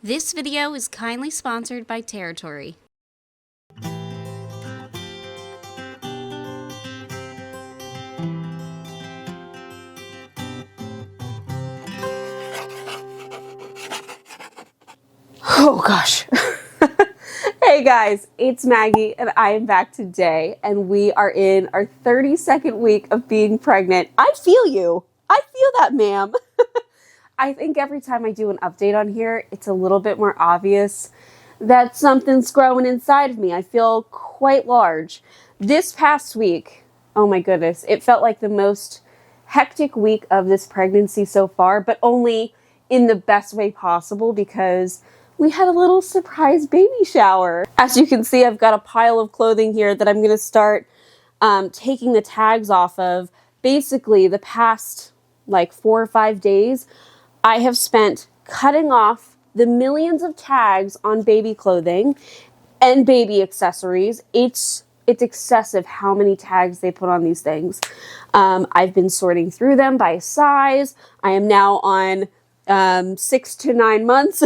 This video is kindly sponsored by Territory. Oh gosh. Hey guys, it's Maggie and I am back today and we are in our 32nd week of being pregnant. I feel you. I feel that, ma'am. I think every time I do an update on here, it's a little bit more obvious that something's growing inside of me. I feel quite large. This past week, oh my goodness, it felt like the most hectic week of this pregnancy so far, but only in the best way possible because we had a little surprise baby shower. As you can see, I've got a pile of clothing here that I'm going to start taking the tags off of. Basically, the past like 4 or 5 days, I have spent cutting off the millions of tags on baby clothing and baby accessories. It's excessive how many tags they put on these things. I've been sorting through them by size. I am now on 6 to 9 months.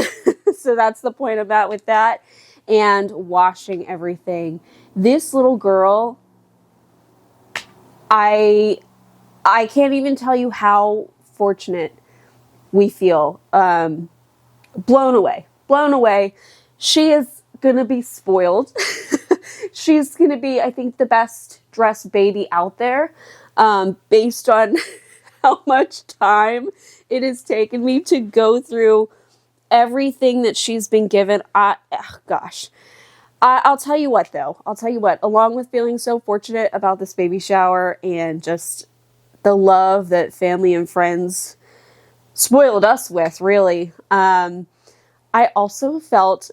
So that's the point of that with that. And washing everything. This little girl, I can't even tell you how fortunate we feel. Blown away. She is gonna be spoiled. She's gonna be, I think, the best dressed baby out there, based on how much time it has taken me to go through everything that she's been given. I'll tell you what, though. Along with feeling so fortunate about this baby shower and just the love that family and friends spoiled us with, really, I also felt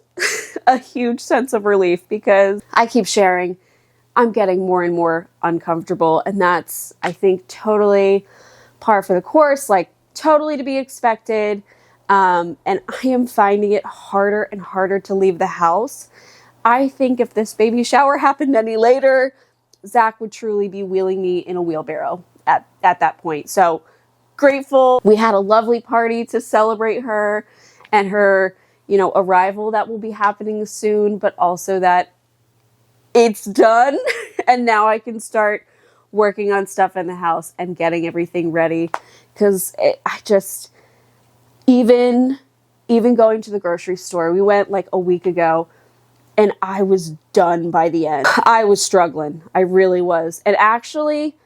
a huge sense of relief because I keep sharing I'm getting more and more uncomfortable, and that's, I think, totally par for the course, like totally to be expected. And I am finding it harder and harder to leave the house. I think if this baby shower happened any later, Zach would truly be wheeling me in a wheelbarrow at that point. So grateful. We had a lovely party to celebrate her and her, arrival that will be happening soon, but also that it's done. And now I can start working on stuff in the house and getting everything ready. Because even going to the grocery store, we went like a week ago and I was done by the end. I was struggling. I really was. And actually,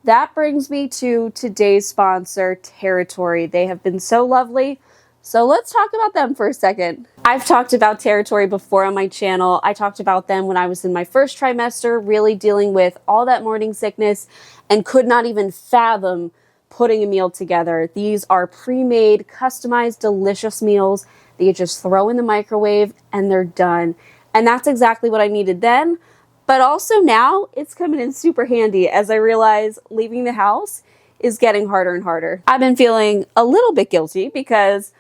that brings me to today's sponsor, Territory. They have been so lovely. So let's talk about them for a second. I've talked about Territory before on my channel. I talked about them when I was in my first trimester, really dealing with all that morning sickness and could not even fathom putting a meal together. These are pre-made, customized, delicious meals that you just throw in the microwave and they're done. And that's exactly what I needed then. But also now it's coming in super handy as I realize leaving the house is getting harder and harder. I've been feeling a little bit guilty because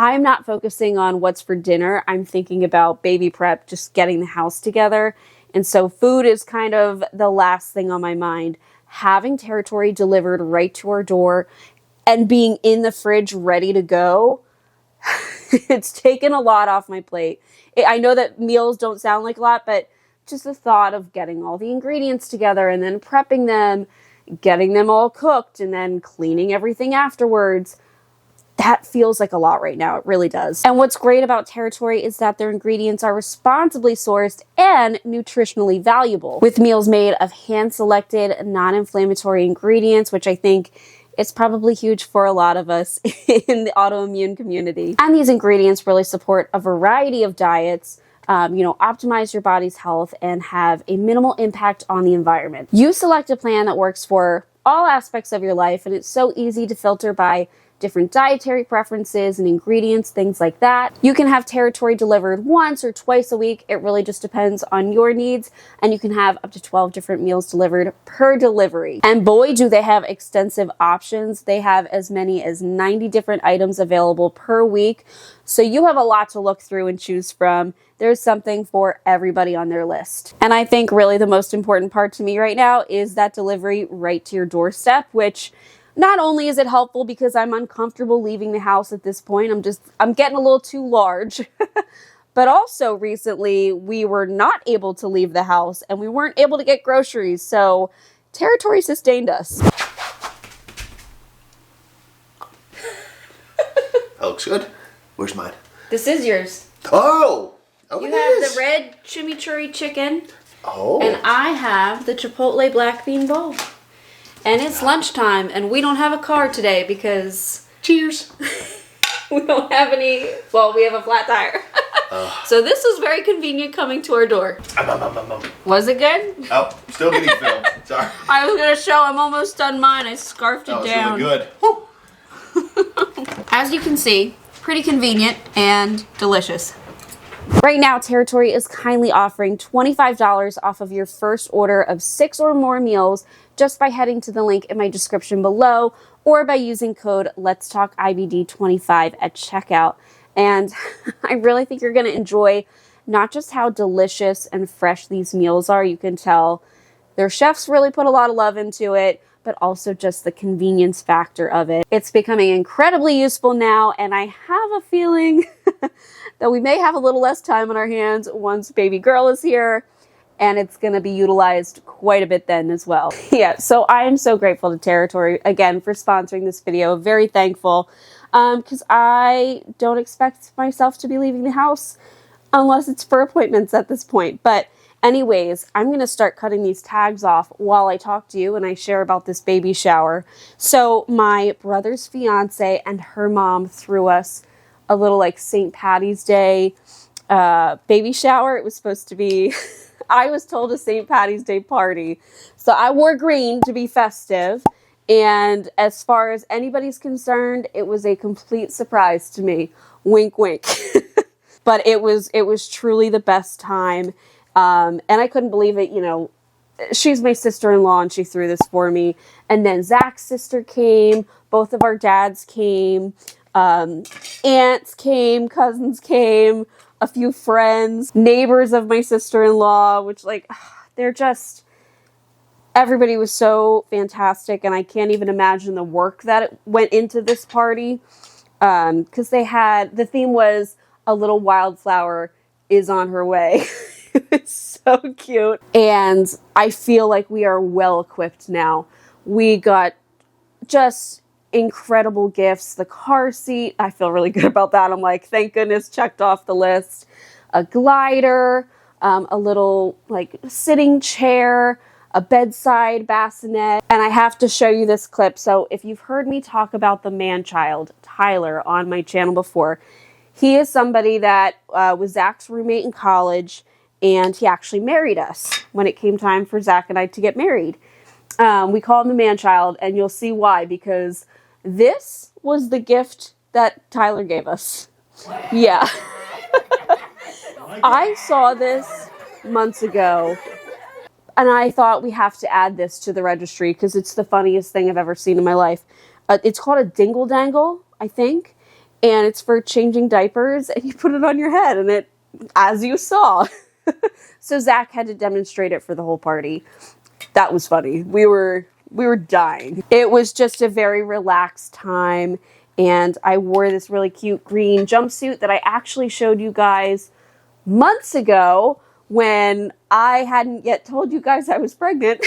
I'm not focusing on what's for dinner. I'm thinking about baby prep, just getting the house together. And so food is kind of the last thing on my mind. Having Territory delivered right to our door and being in the fridge ready to go, it's taken a lot off my plate. I know that meals don't sound like a lot, but just the thought of getting all the ingredients together and then prepping them, getting them all cooked, and then cleaning everything afterwards, that feels like a lot right now. It really does. And what's great about Territory is that their ingredients are responsibly sourced and nutritionally valuable, with meals made of hand-selected, non-inflammatory ingredients, which I think is probably huge for a lot of us in the autoimmune community. And these ingredients really support a variety of diets, optimize your body's health and have a minimal impact on the environment. You select a plan that works for all aspects of your life, and it's so easy to filter by different dietary preferences and ingredients, things like that. You can have Territory delivered once or twice a week. It really just depends on your needs, and you can have up to 12 different meals delivered per delivery. And boy, do they have extensive options. They have as many as 90 different items available per week. So you have a lot to look through and choose from. There's something for everybody on their list. And I think really the most important part to me right now is that delivery right to your doorstep, which not only is it helpful because I'm uncomfortable leaving the house at this point, I'm getting a little too large, but also recently we were not able to leave the house and we weren't able to get groceries. So territory sustained us. That looks good. Where's mine? This is yours. Oh! You have the red chimichurri chicken. Oh. And I have the chipotle black bean bowl. And it's lunchtime, and we don't have a car today because... Cheers! we don't have any... Well, we have a flat tire. So this was very convenient coming to our door. Was it good? Oh, still getting filled. Sorry. I was going to show. I'm almost done mine. I scarfed it down. That was really good. As you can see, pretty convenient and delicious. Right now, Territory is kindly offering $25 off of your first order of 6 or more meals just by heading to the link in my description below or by using code LetsTalkIBD25 at checkout. And I really think you're going to enjoy not just how delicious and fresh these meals are. You can tell their chefs really put a lot of love into it, but also just the convenience factor of it. It's becoming incredibly useful now, and I have a feeling that we may have a little less time on our hands once baby girl is here, and it's going to be utilized quite a bit then as well. Yeah, so I am so grateful to Territory, again, for sponsoring this video. Very thankful, because I don't expect myself to be leaving the house unless it's for appointments at this point. But anyways, I'm going to start cutting these tags off while I talk to you and I share about this baby shower. So my brother's fiance and her mom threw us a little like St. Patty's Day baby shower. It was supposed to be, I was told, a St. Patty's Day party. So I wore green to be festive. And as far as anybody's concerned, it was a complete surprise to me. Wink, wink. But it was truly the best time. And I couldn't believe it. You know, she's my sister-in-law and she threw this for me. And then Zach's sister came. Both of our dads came. Aunts came, cousins came, a few friends, neighbors of my sister-in-law, which they're just, everybody was so fantastic. And I can't even imagine the work that went into this party. Cause the theme was a little wildflower is on her way. It's so cute. And I feel like we are well equipped now. We got just incredible gifts. The car seat, I feel really good about that. I'm like, thank goodness, checked off the list. A glider, a little sitting chair, a bedside bassinet. And I have to show you this clip. So if you've heard me talk about the man-child, Tyler, on my channel before, he is somebody that was Zach's roommate in college, and he actually married us when it came time for Zach and I to get married. We call him the man-child, and you'll see why, because this was the gift that Tyler gave us. Yeah. I saw this months ago, and I thought we have to add this to the registry because it's the funniest thing I've ever seen in my life. It's called a dingle dangle, I think, and it's for changing diapers, and you put it on your head, and it, as you saw. So Zach had to demonstrate it for the whole party. That was funny. We were dying. It was just a very relaxed time, and I wore this really cute green jumpsuit that I actually showed you guys months ago when I hadn't yet told you guys I was pregnant.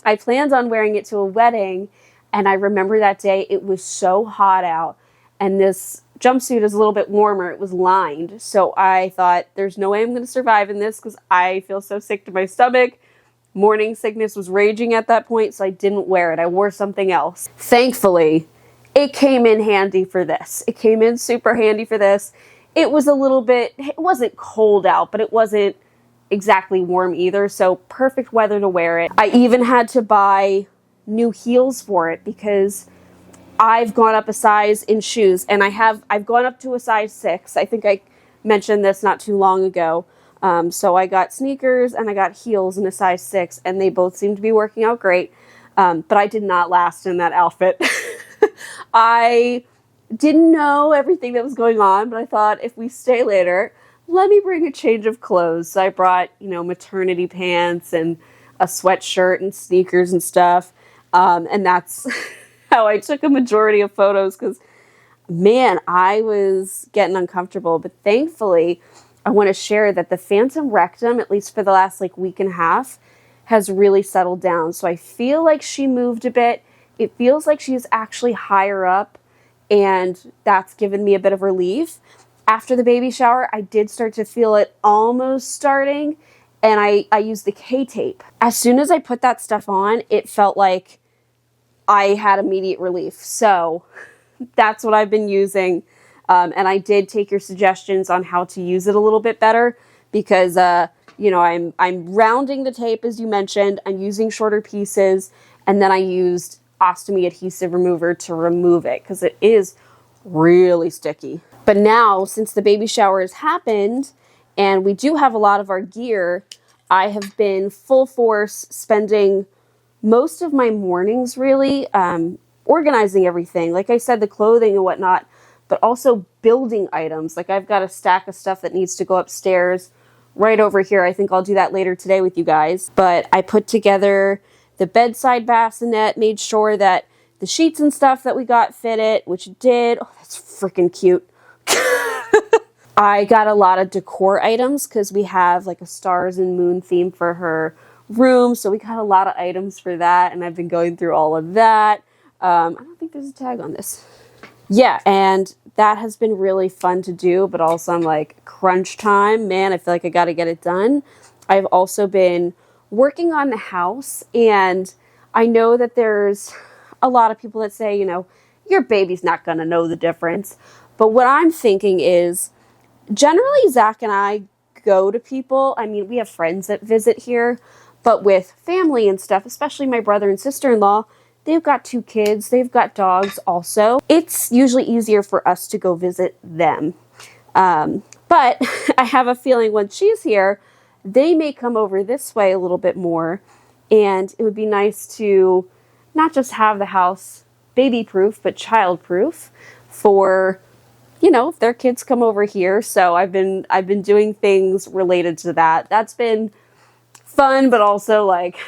I planned on wearing it to a wedding, and I remember that day it was so hot out, and this jumpsuit is a little bit warmer. It was lined, so I thought there's no way I'm going to survive in this because I feel so sick to my stomach. Morning sickness was raging at that point, so I didn't wear it. I wore something else. Thankfully, it came in handy for this. It came in super handy for this. It was a little bit, it wasn't cold out, but it wasn't exactly warm either, so perfect weather to wear it. I even had to buy new heels for it because I've gone up a size in shoes, and I've gone up to a size 6. I think I mentioned this not too long ago. So I got sneakers and I got heels in a size 6, and they both seem to be working out great. But I did not last in that outfit. I didn't know everything that was going on, but I thought if we stay later, let me bring a change of clothes. So I brought, maternity pants and a sweatshirt and sneakers and stuff. And that's how I took a majority of photos because, man, I was getting uncomfortable. But thankfully, I want to share that the phantom rectum, at least for the last like week and a half, has really settled down. So I feel like she moved a bit. It feels like she's actually higher up, and that's given me a bit of relief. After the baby shower, I did start to feel it almost starting, and I used the K-tape. As soon as I put that stuff on, it felt like I had immediate relief. So that's what I've been using. And I did take your suggestions on how to use it a little bit better because, you know, I'm rounding the tape, as you mentioned. I'm using shorter pieces, and then I used ostomy adhesive remover to remove it because it is really sticky. But now, since the baby shower has happened and we do have a lot of our gear, I have been full force spending most of my mornings really organizing everything. Like I said, the clothing and whatnot, but also building items. Like I've got a stack of stuff that needs to go upstairs right over here. I think I'll do that later today with you guys. But I put together the bedside bassinet, made sure that the sheets and stuff that we got fitted, which it did. Oh, that's freaking cute. I got a lot of decor items because we have like a stars and moon theme for her room. So we got a lot of items for that. And I've been going through all of that. I don't think there's a tag on this. Yeah, and that has been really fun to do, but also I'm like, crunch time. Man, I feel like I got to get it done. I've also been working on the house, and I know that there's a lot of people that say, you know, your baby's not going to know the difference. But what I'm thinking is, generally Zach and I go to people. I mean, we have friends that visit here, but with family and stuff, especially my brother and sister-in-law, they've got 2 kids. They've got dogs also. It's usually easier for us to go visit them. But I have a feeling when she's here, they may come over this way a little bit more. And it would be nice to not just have the house baby-proof, but child-proof for, you know, if their kids come over here. So I've been doing things related to that. That's been fun, but also like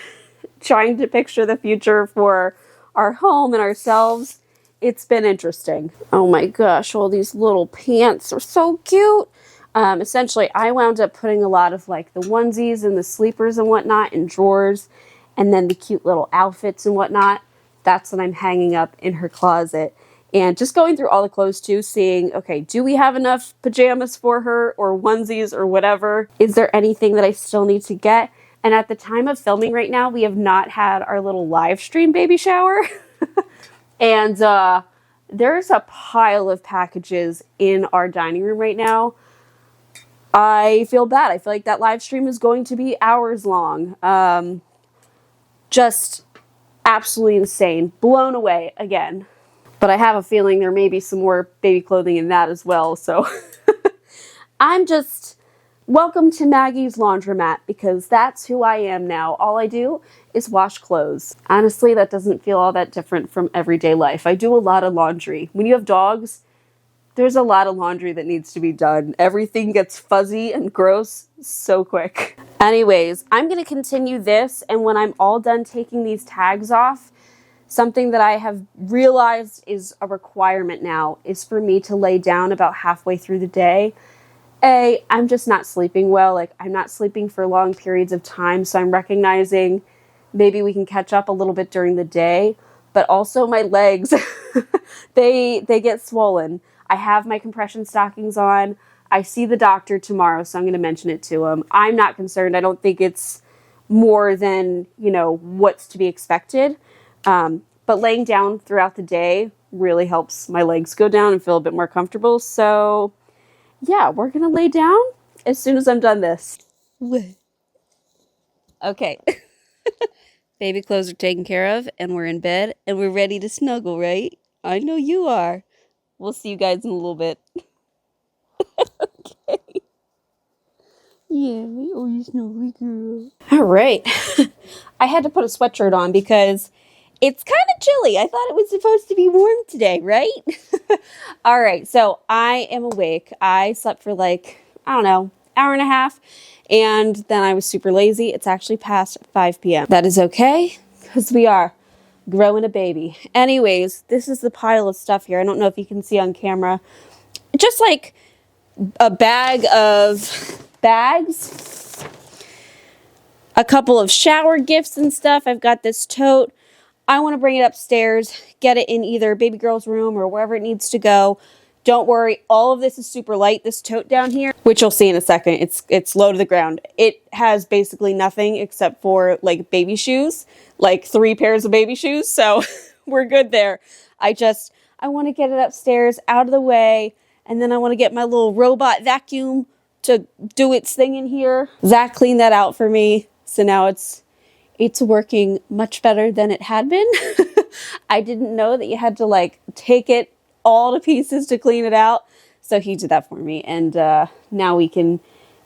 trying to picture the future for our home and ourselves. It's been interesting. Oh my gosh, all these little pants are so cute. Essentially, I wound up putting a lot of like the onesies and the sleepers and whatnot in drawers, and then the cute little outfits and whatnot. That's what I'm hanging up in her closet. And just going through all the clothes too, seeing, okay, do we have enough pajamas for her or onesies or whatever? Is there anything that I still need to get? And at the time of filming right now, we have not had our little live stream baby shower. And there's a pile of packages in our dining room right now. I feel bad. I feel like that live stream is going to be hours long. Just absolutely insane. Blown away again. But I have a feeling there may be some more baby clothing in that as well. So I'm just... welcome to Maggie's laundromat, because that's who I am now. All I do is wash clothes. Honestly, that doesn't feel all that different from everyday life. I do a lot of laundry. When you have dogs, there's a lot of laundry that needs to be done. Everything gets fuzzy and gross so quick. Anyways, I'm going to continue this, and when I'm all done taking these tags off, something that I have realized is a requirement now is for me to lay down about halfway through the day. I'm just not sleeping well. Like, I'm not sleeping for long periods of time, so I'm recognizing maybe we can catch up a little bit during the day. But also my legs, they get swollen. I have my compression stockings on. I see the doctor tomorrow, so I'm going to mention it to him. I'm not concerned. I don't think it's more than, you know, what's to be expected. But laying down throughout the day really helps my legs go down and feel a bit more comfortable. So yeah, we're going to lay down as soon as I'm done this. Okay. Baby clothes are taken care of, and we're in bed, and we're ready to snuggle, right? I know you are. We'll see you guys in a little bit. Okay. Yeah, oh, you snuggly girl. All right. I had to put a sweatshirt on because it's kind of chilly. I thought it was supposed to be warm today, right? All right, so I am awake. I slept for like, I don't know, hour and a half, and then I was super lazy. It's actually past 5 p.m. That is okay, because we are growing a baby. Anyways, this is the pile of stuff here. I don't know if you can see on camera. Just like a bag of bags, a couple of shower gifts and stuff. I've got this tote. I want to bring it upstairs, get it in either baby girl's room or wherever it needs to go. Don't worry, all of this is super light. This tote down here, which you'll see in a second, it's low to the ground. It has basically nothing except for like baby shoes, like 3 pairs of baby shoes. So we're good there. I want to get it upstairs out of the way. And then I want to get my little robot vacuum to do its thing in here. Zach cleaned that out for me. So now it's working much better than it had been. I didn't know that you had to like take it all to pieces to clean it out. So he did that for me. And now we can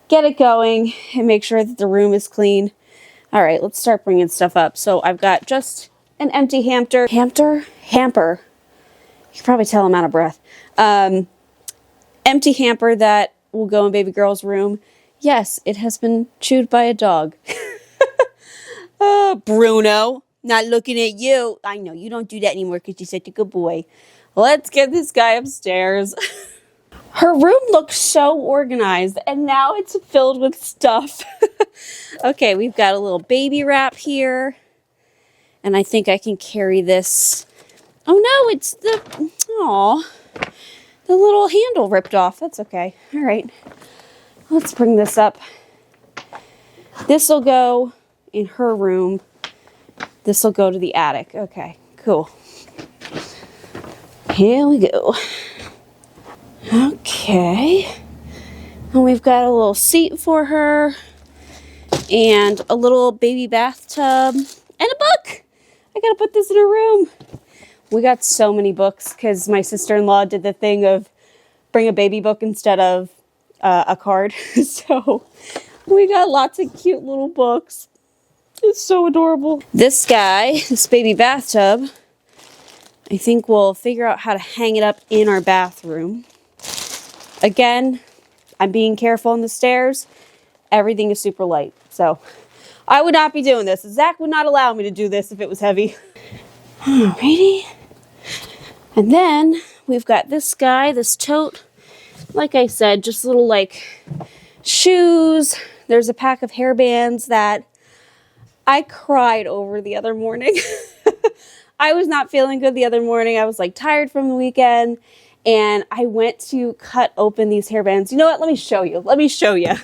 get it going and make sure that the room is clean. All right, let's start bringing stuff up. So I've got just an empty hamper. You can probably tell I'm out of breath. Empty hamper that will go in baby girl's room. Yes, it has been chewed by a dog. Bruno, not looking at you. I know you don't do that anymore because you're such a good boy. Let's get this guy upstairs. Her room looked so organized and now it's filled with stuff. Okay, we've got a little baby wrap here. And I think I can carry this. Oh no, it's the little handle ripped off. That's okay. All right, let's bring this up. This will go in her room. This will go to the attic. Okay, cool. Here we go. Okay. And we've got a little seat for her and a little baby bathtub and a book. I gotta put this in her room. We got so many books because my sister-in-law did the thing of bring a baby book instead of a card. So we got lots of cute little books. It's so adorable. This guy, this baby bathtub, I think we'll figure out how to hang it up in our bathroom. Again, I'm being careful on the stairs. Everything is super light. So I would not be doing this. Zach would not allow me to do this if it was heavy. Alrighty. And then we've got this guy, this tote. Like I said, just little like shoes. There's a pack of hairbands that I cried over the other morning. I was not feeling good the other morning. I was like tired from the weekend and I went to cut open these hairbands. You know what? Let me show you. Let me show you.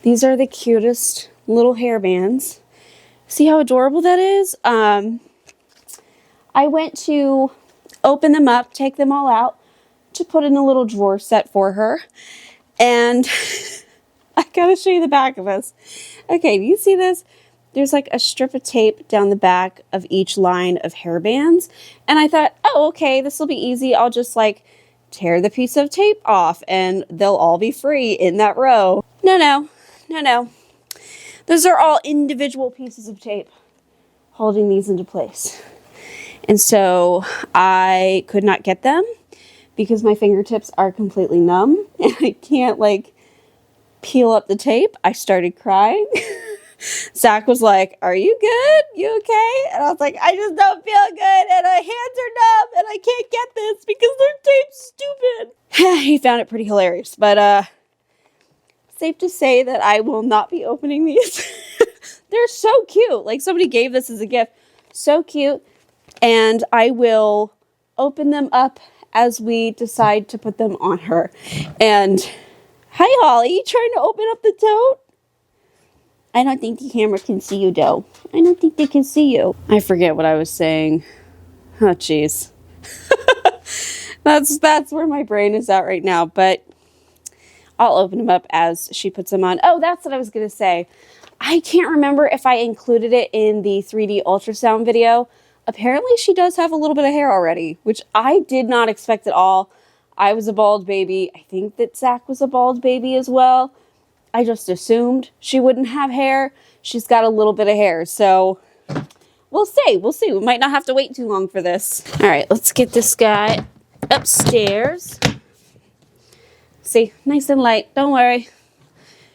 These are the cutest little hairbands. See how adorable that is? I went to open them up, take them all out to put in a little drawer set for her. And I gotta show you the back of this. Okay, do you see this? There's like a strip of tape down the back of each line of hairbands. And I thought, oh, okay, this will be easy. I'll just like tear the piece of tape off and they'll all be free in that row. No. Those are all individual pieces of tape holding these into place. And so I could not get them because my fingertips are completely numb and I can't like peel up the tape. I started crying. Zach was like, are you good? You okay? And I was like, I just don't feel good and my hands are numb and I can't get this because their tape's stupid. He found it pretty hilarious, but safe to say that I will not be opening these. They're so cute. Like somebody gave this as a gift. So cute. And I will open them up as we decide to put them on her. And hi, Holly, you trying to open up the tote? I don't think the camera can see you, though. I don't think they can see you. I forget what I was saying. Oh, jeez. That's where my brain is at right now. But I'll open them up as she puts them on. Oh, that's what I was going to say. I can't remember if I included it in the 3D ultrasound video. Apparently, she does have a little bit of hair already, which I did not expect at all. I was a bald baby. I think that Zach was a bald baby as well. I just assumed she wouldn't have hair. She's got a little bit of hair, so we'll see. We'll see. We might not have to wait too long for this. All right, let's get this guy upstairs. See, nice and light. Don't worry.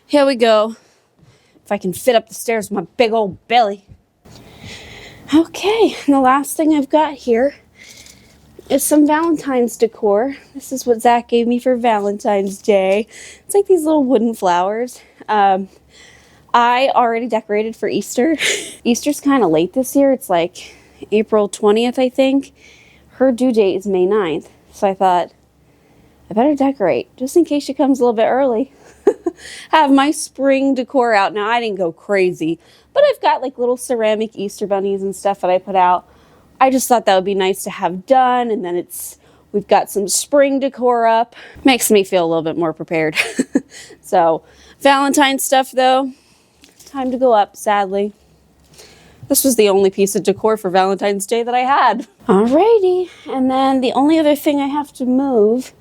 Here we go. If I can fit up the stairs with my big old belly. Okay, and the last thing I've got here is some Valentine's decor. This is what Zach gave me for Valentine's Day. It's like these little wooden flowers. I already decorated for Easter. Easter's kind of late this year. It's like April 20th, I think. Her due date is May 9th. So I thought, I better decorate just in case she comes a little bit early. Have my spring decor out. Now, I didn't go crazy, but I've got like little ceramic Easter bunnies and stuff that I put out. I just thought that would be nice to have done. And then we've got some spring decor up. Makes me feel a little bit more prepared. So Valentine's stuff though, time to go up, sadly. This was the only piece of decor for Valentine's Day that I had. Alrighty, and then the only other thing I have to move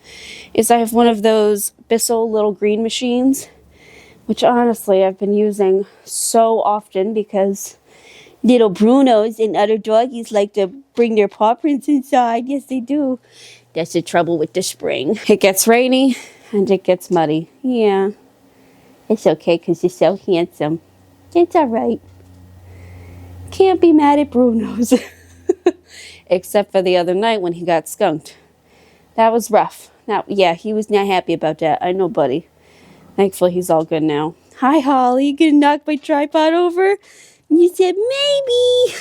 is I have one of those Bissell little green machines, which honestly I've been using so often because little Brunos and other doggies like to bring their paw prints inside. Yes, they do. That's the trouble with the spring. It gets rainy and it gets muddy. Yeah, it's okay because you're so handsome. It's alright. Can't be mad at Bruno's. Except for the other night when he got skunked. That was rough. Now, yeah, he was not happy about that. I know, buddy. Thankfully, he's all good now. Hi, Holly. You gonna knock my tripod over? And you said, maybe.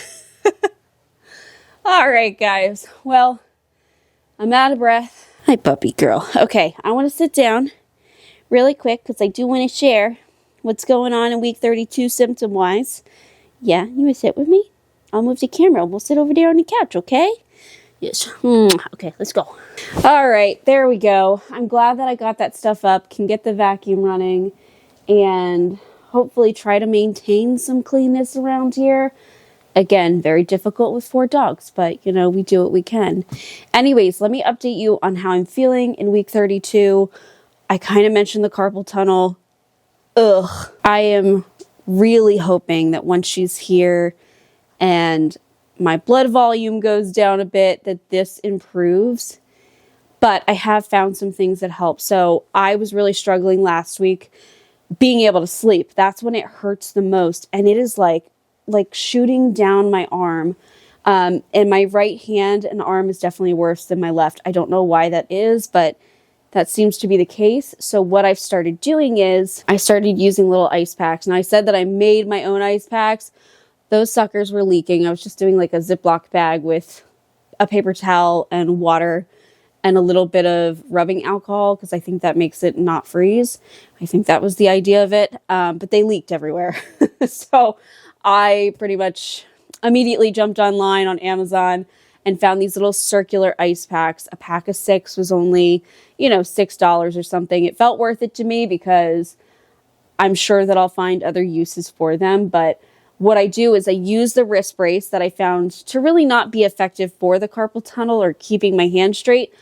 All right, guys. Well, I'm out of breath. Hi, puppy girl. Okay, I want to sit down really quick because I do want to share what's going on in week 32 symptom-wise. Yeah, you want to sit with me? I'll move the camera. We'll sit over there on the couch, okay? Yes. Okay, let's go. All right, there we go. I'm glad that I got that stuff up, can get the vacuum running, and hopefully try to maintain some cleanness around here. Again, very difficult with 4 dogs, but, you know, we do what we can. Anyways, let me update you on how I'm feeling in week 32. I kind of mentioned the carpal tunnel. I am really hoping that once she's here and my blood volume goes down a bit, that this improves. But I have found some things that help. So I was really struggling last week being able to sleep. That's when it hurts the most. And it is like shooting down my arm. And my right hand and arm is definitely worse than my left. I don't know why that is, but that seems to be the case. So what I've started doing is I started using little ice packs. Now I said that I made my own ice packs. Those suckers were leaking. I was just doing like a Ziploc bag with a paper towel and water and a little bit of rubbing alcohol because I think that makes it not freeze. I think that was the idea of it. But they leaked everywhere. So I pretty much immediately jumped online on Amazon and found these little circular ice packs. A pack of 6 was only, $6 or something. It felt worth it to me because I'm sure that I'll find other uses for them. But what I do is I use the wrist brace that I found to really not be effective for the carpal tunnel or keeping my hand straight,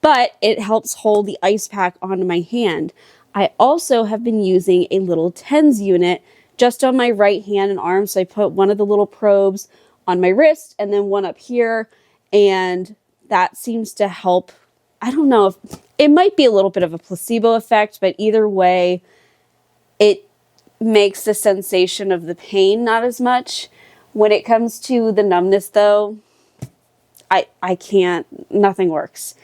but it helps hold the ice pack onto my hand. I also have been using a little TENS unit just on my right hand and arm. So I put one of the little probes on my wrist and then one up here. And that seems to help. I don't know if it might be a little bit of a placebo effect, but either way, it makes the sensation of the pain not as much. When it comes to the numbness though, I can't, nothing works.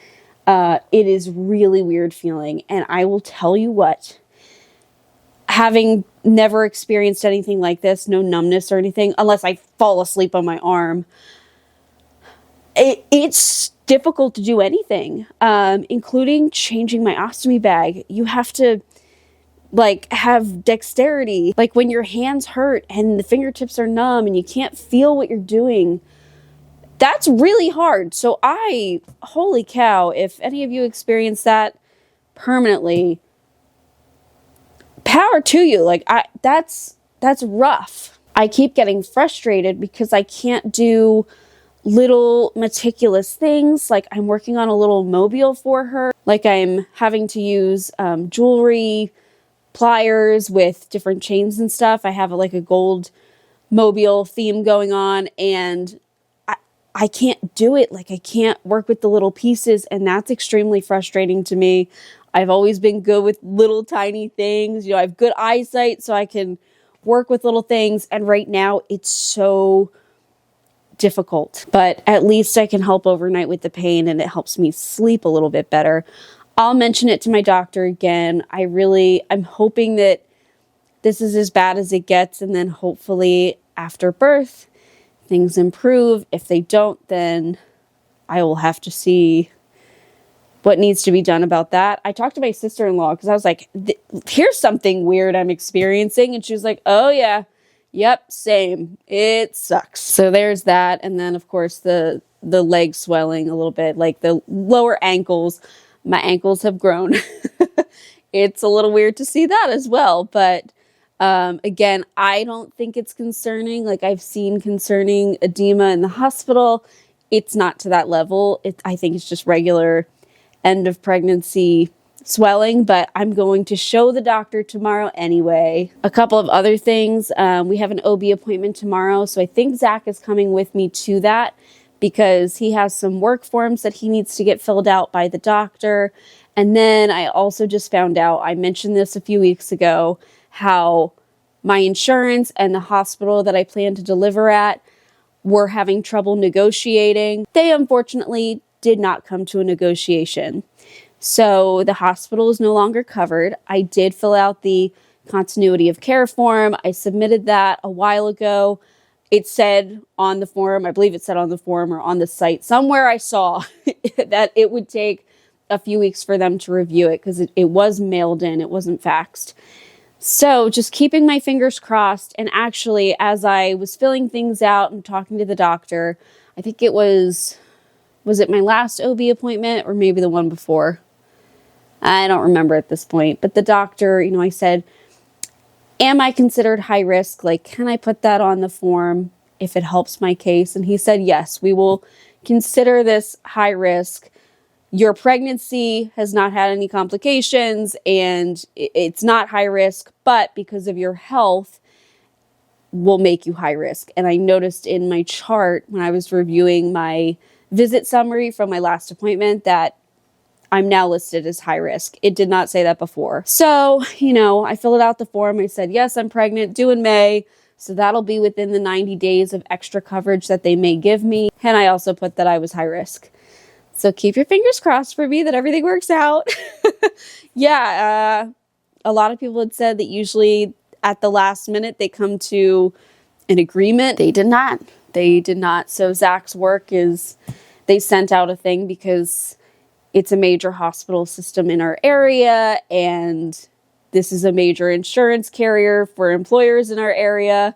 It is really weird feeling. And I will tell you what, having never experienced anything like this, no numbness or anything, unless I fall asleep on my arm, it's difficult to do anything, including changing my ostomy bag. You have to have dexterity. Like when your hands hurt and the fingertips are numb and you can't feel what you're doing, that's really hard. So holy cow, if any of you experience that permanently, power to you. That's rough. I keep getting frustrated because I can't do little meticulous things. Like I'm working on a little mobile for her. Like I'm having to use jewelry, pliers with different chains and stuff. I have a gold mobile theme going on and I can't do it. I can't work with the little pieces and that's extremely frustrating to me. I've always been good with little tiny things. I have good eyesight so I can work with little things. And right now it's so difficult, but at least I can help overnight with the pain and it helps me sleep a little bit better. I'll mention it to my doctor again. I'm hoping that this is as bad as it gets, and then hopefully after birth, things improve. If they don't, then I will have to see what needs to be done about that. I talked to my sister-in-law because I was like, here's something weird I'm experiencing. And she was like, oh yeah, yep, same. It sucks. So there's that. And then of course the leg swelling a little bit, like the lower ankles. My ankles have grown. It's a little weird to see that as well. But again, I don't think it's concerning. Like I've seen concerning edema in the hospital. It's not to that level. I think it's just regular end of pregnancy swelling, but I'm going to show the doctor tomorrow anyway. A couple of other things. We have an OB appointment tomorrow. So I think Zach is coming with me to that because he has some work forms that he needs to get filled out by the doctor. And then I also just found out, I mentioned this a few weeks ago, how my insurance and the hospital that I plan to deliver at were having trouble negotiating. They unfortunately did not come to a negotiation. So the hospital is no longer covered. I did fill out the continuity of care form. I submitted that a while ago. It said on the form, I believe it said on the form or on the site, somewhere I saw that it would take a few weeks for them to review it because it was mailed in, it wasn't faxed. So just keeping my fingers crossed. And actually, as I was filling things out and talking to the doctor, I think it was it my last OB appointment or maybe the one before? I don't remember at this point. But the doctor, I said, am I considered high risk? Like, can I put that on the form if it helps my case? And he said, yes, we will consider this high risk. Your pregnancy has not had any complications and it's not high risk, but because of your health, will make you high risk. And I noticed in my chart when I was reviewing my visit summary from my last appointment that I'm now listed as high risk. It did not say that before. So, I filled out the form. I said, yes, I'm pregnant, due in May. So that'll be within the 90 days of extra coverage that they may give me. And I also put that I was high risk. So keep your fingers crossed for me that everything works out. Yeah, a lot of people had said that usually at the last minute they come to an agreement. They did not. So Zach's work they sent out a thing because it's a major hospital system in our area and this is a major insurance carrier for employers in our area.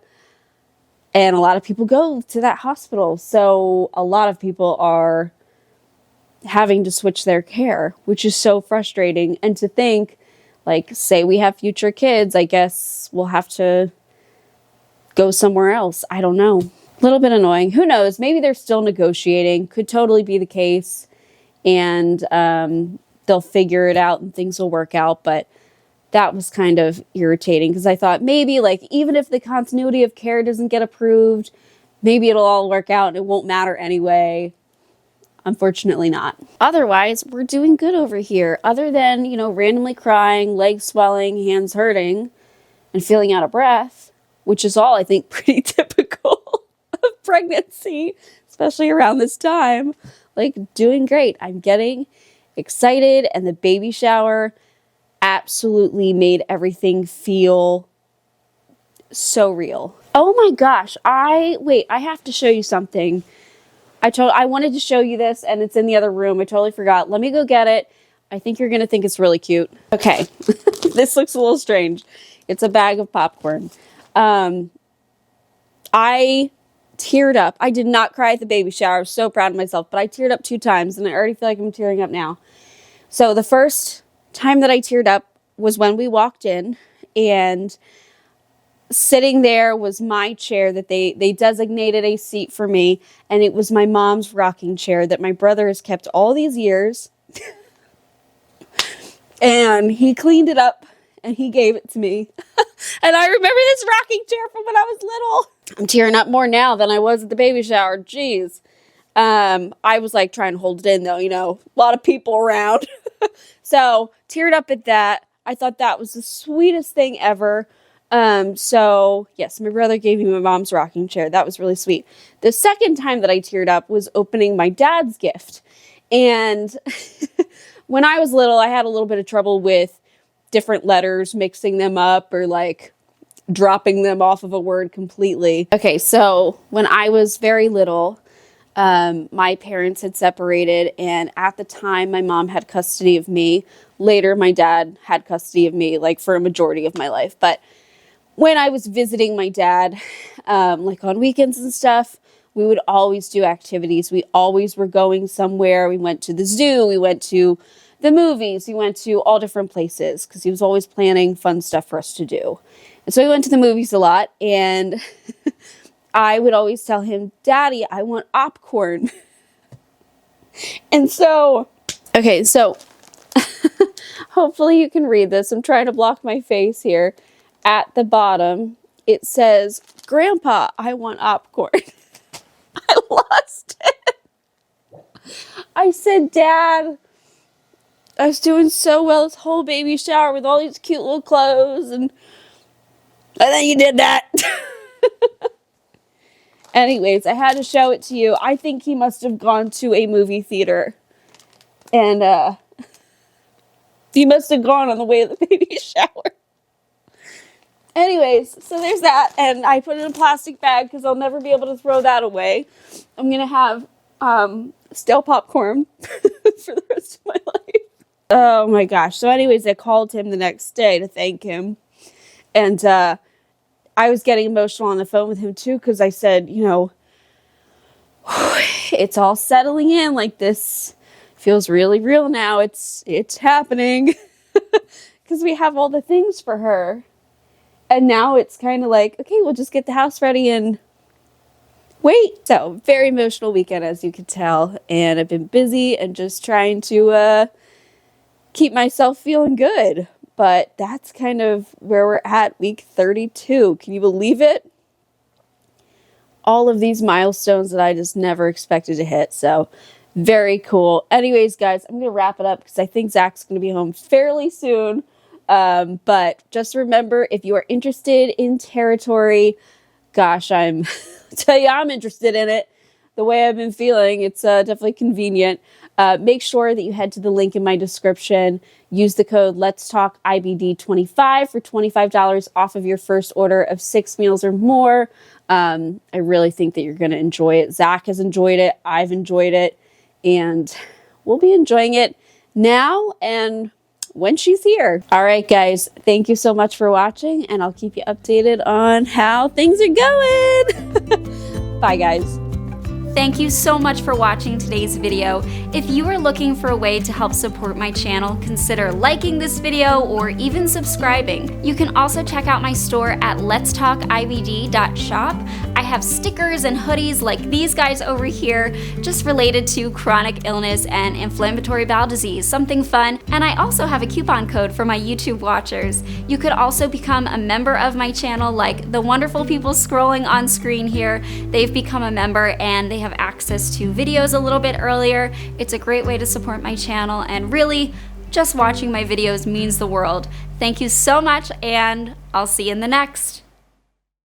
And a lot of people go to that hospital. So a lot of people are having to switch their care, which is so frustrating. And to think, like, say we have future kids, I guess we'll have to go somewhere else. I don't know. A little bit annoying. Who knows? Maybe they're still negotiating. Could totally be the case. And they'll figure it out and things will work out. But that was kind of irritating because I thought maybe, like, even if the continuity of care doesn't get approved, maybe it'll all work out and it won't matter anyway. Unfortunately not. Otherwise, we're doing good over here. Other than, randomly crying, legs swelling, hands hurting, and feeling out of breath, which is all, I think, pretty typical of pregnancy, especially around this time. Like, doing great. I'm getting excited, and the baby shower absolutely made everything feel so real. Oh my gosh. I have to show you something. I wanted to show you this and it's in the other room. I totally forgot. Let me go get it. I think you're going to think it's really cute. Okay. This looks a little strange. It's a bag of popcorn. I teared up. I did not cry at the baby shower. I was so proud of myself, but I teared up 2 times and I already feel like I'm tearing up now. So the first time that I teared up was when we walked in and sitting there was my chair that they designated a seat for me. And it was my mom's rocking chair that my brother has kept all these years. And he cleaned it up and he gave it to me. And I remember this rocking chair from when I was little. I'm tearing up more now than I was at the baby shower. Jeez. I was like trying to hold it in though, a lot of people around. So teared up at that. I thought that was the sweetest thing ever. So yes, my brother gave me my mom's rocking chair. That was really sweet. The second time that I teared up was opening my dad's gift. And when I was little, I had a little bit of trouble with different letters, mixing them up or like dropping them off of a word completely. Okay, so when I was very little, my parents had separated, and at the time my mom had custody of me. Later my dad had custody of me, like for a majority of my life. But when I was visiting my dad, like on weekends and stuff, we would always do activities. We always were going somewhere. We went to the zoo, we went to the movies, we went to all different places because he was always planning fun stuff for us to do. And so we went to the movies a lot, and I would always tell him, Daddy, I want popcorn. And so, okay, so hopefully you can read this. I'm trying to block my face here. At the bottom, it says, Grandpa, I want popcorn. I lost it. I said, Dad, I was doing so well this whole baby shower with all these cute little clothes, and then you did that. Anyways, I had to show it to you. I think he must have gone to a movie theater, and he must have gone on the way to the baby shower. Anyways, so there's that, and I put it in a plastic bag because I'll never be able to throw that away. I'm going to have stale popcorn for the rest of my life. Oh my gosh. So anyways, I called him the next day to thank him, and I was getting emotional on the phone with him too because I said, you know, it's all settling in, like this feels really real now. It's happening because we have all the things for her. And now it's kind of like, okay, we'll just get the house ready and wait. So very emotional weekend, as you can tell. And I've been busy and just trying to keep myself feeling good. But that's kind of where we're at, week 32. Can you believe it? All of these milestones that I just never expected to hit. So very cool. Anyways, guys, I'm going to wrap it up because I think Zach's going to be home fairly soon. But just remember, if you are interested in territory, gosh, I tell you, I'm interested in it. The way I've been feeling, it's definitely convenient. Make sure that you head to the link in my description. Use the code LetsTalkIBD25 for $25 off of your first order of 6 meals or more. I really think that you're going to enjoy it. Zach has enjoyed it. I've enjoyed it. And we'll be enjoying it now and when she's here. All right, guys, thank you so much for watching, and I'll keep you updated on how things are going. Bye, guys. Thank you so much for watching today's video. If you are looking for a way to help support my channel, consider liking this video or even subscribing. You can also check out my store at LetsTalkIBD.shop. I have stickers and hoodies like these guys over here, just related to chronic illness and inflammatory bowel disease, something fun. And I also have a coupon code for my YouTube watchers. You could also become a member of my channel, like the wonderful people scrolling on screen here. They've become a member and they have access to videos a little bit earlier. It's a great way to support my channel, and really, just watching my videos means the world. Thank you so much, and I'll see you in the next.